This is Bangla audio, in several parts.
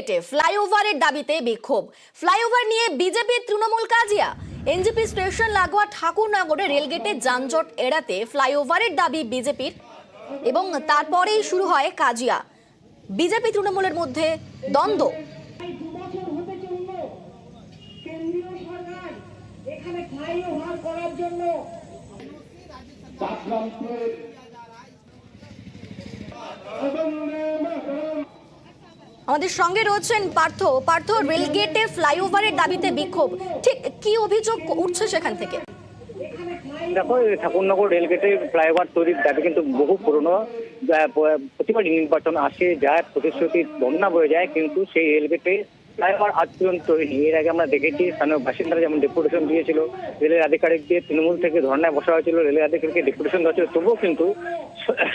রেলগেটে ফ্লাইওভারের দাবিতে বিক্ষোভ। ফ্লাইওভার নিয়ে বিজেপির তৃণমূল কাজিয়া। এনজেপি স্টেশন লাগোয়া ঠাকুরনগরে রেলগেটে যানজট এড়াতে ফ্লাইওভারের দাবি বিজেপির, এবং তারপরেই শুরু হয় কাজিয়া। বিজেপি তৃণমূলের মধ্যে দ্বন্দ্ব। আমাদের সঙ্গে রয়েছেন পার্থ। রেলগেটে ফ্লাইওভারের দাবিতে বিক্ষোভ, ঠিক কি অভিযোগ উঠছে সেখান থেকে? দেখো, ঠাকুরনগর রেলগেটে ফ্লাইওভার তৈরির দাবি কিন্তু বহু পুরনো। প্রতিবার নির্বাচন আসে যায়, প্রতিশ্রুতির বন্যা বয়ে যায়, কিন্তু সেই রেলগেটে ফ্লাইওভার আজ পর্যন্ত তৈরি। এর আগে আমরা দেখেছি স্থানীয় বাসিন্দারা যেমন ডেপুটেশন দিয়েছিল, রেলের আধিকারিকদের তৃণমূল থেকে ধর্নায় বসা হয়েছিল, রেলের আধিকারিককে ডেপুটেশন দেওয়া ছিল, তবুও কিন্তু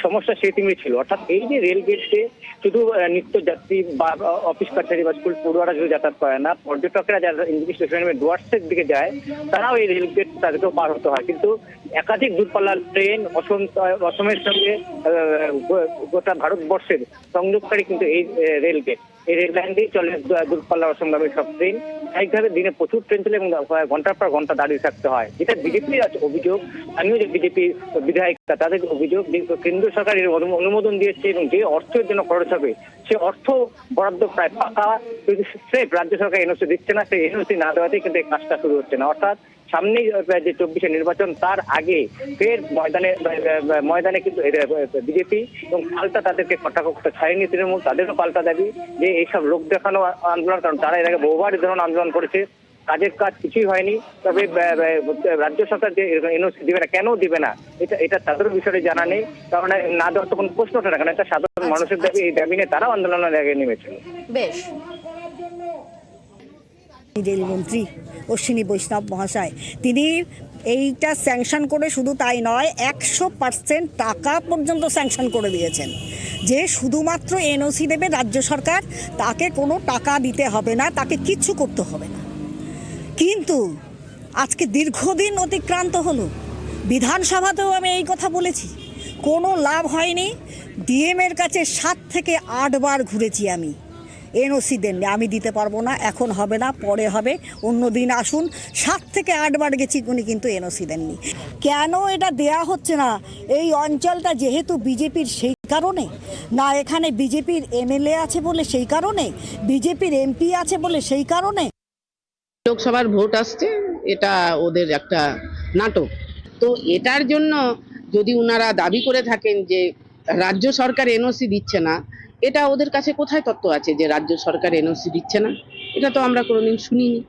সমস্যা সেই তিমির ছিল। অর্থাৎ এই যে রেলগেটে শুধু নিত্য যাত্রী বা অফিস কাছারি বা স্কুল পড়ুয়ারা শুধু যাতায়াত করে না, পর্যটকেরা যারা এনজেপি স্টেশনে ডুয়ার্সের দিকে যায় তারাও এই রেলগেট তাদেরকেও পার হতে হয়। কিন্তু একাধিক দূরপাল্লার ট্রেন অসমের সঙ্গে গোটা ভারতবর্ষের সংযোগকারী কিন্তু এই রেলগেট, এই রেল লাইন দিয়ে চলে দূরপাল্লার অসমগামী সব ট্রেন। স্বাভাবিকভাবে দিনে প্রচুর ট্রেন চলে এবং ঘন্টার পর ঘন্টা দাঁড়িয়ে থাকতে হয়। যেটা বিজেপির অভিযোগ, স্থানীয় যে বিজেপি বিধায়িকা তাদের অভিযোগ, কেন্দ্র সরকার এর অনুমোদন দিয়েছে এবং যে অর্থের জন্য খরচ হবে সে অর্থ বরাদ্দ প্রায় পাকা, রাজ্য সরকার এনওসি দিচ্ছে না। সেই এনওসি না দেওয়াতেই কিন্তু এই কাজটা শুরু হচ্ছে না। অর্থাৎ সামনে যে 24-এ নির্বাচন, তার আগে ফের ময়দানে কিন্তু বিজেপি, এবং পাল্টা তাদেরকে কটাক্ষ ছাড়েনি তৃণমূল। তাদেরও পাল্টা দাবি যে এইসব লোক দেখানো আন্দোলন, কারণ তারা এর আগে বহুবার এই ধরনের আন্দোলন করেছে, কাজের কাজ কিছুই হয়নি। তবে রাজ্য সরকার যে এনওসি দিবে না, কেন দিবে না, এটা তাদেরও বিষয়ে জানা নেই। কারণ না দেওয়ার তো কোনো প্রশ্ন ওঠে না, কারণ এটা সাধারণ মানুষের দাবি। এই দাবি নিয়ে তারাও আন্দোলনের আগে নেমেছিল। বেশ, রেলমন্ত্রী অশ্বিনী বৈষ্ণব মহাশয় তিনি এইটা স্যাংশন করে, শুধু তাই নয় 100% টাকা পর্যন্ত স্যাংশন করে দিয়েছেন, যে শুধুমাত্র এনওসি দেবে রাজ্য সরকার, তাকে কোনো টাকা দিতে হবে না, তাকে কিচ্ছু করতে হবে না। কিন্তু আজকে দীর্ঘদিন অতিক্রান্ত হলো, বিধানসভাতেও আমি এই কথা বলেছি, কোনো লাভ হয়নি। ডিএমের কাছে 7 থেকে 8 বার ঘুরেছি আমি, এনওসি দেননি, আমি দিতে পারবো না, এখন হবে না, পরে হবে, অন্য দিন আসুন। 7 থেকে 8 বার গেছি, উনি কিন্তু এনওসি দেননি। কেন এটা দেয়া হচ্ছে না? এই অঞ্চলটা যেহেতু বিজেপির, সেই কারণে না, এখানে বিজেপির এমএলএ আছে বলে সেই কারণে, বিজেপির এমপি আছে বলে সেই কারণে। লোকসভার ভোট আসছে, এটা ওদের একটা নাটক। তো এটার জন্য যদি ওনারা দাবি করে থাকেন যে রাজ্য সরকার এনওসি দিচ্ছে না, এটা ওদের কাছে কোথায় তথ্য আছে যে রাজ্য সরকার এনওসি দিচ্ছে না? এটা তো আমরা কোনোদিন শুনিনি।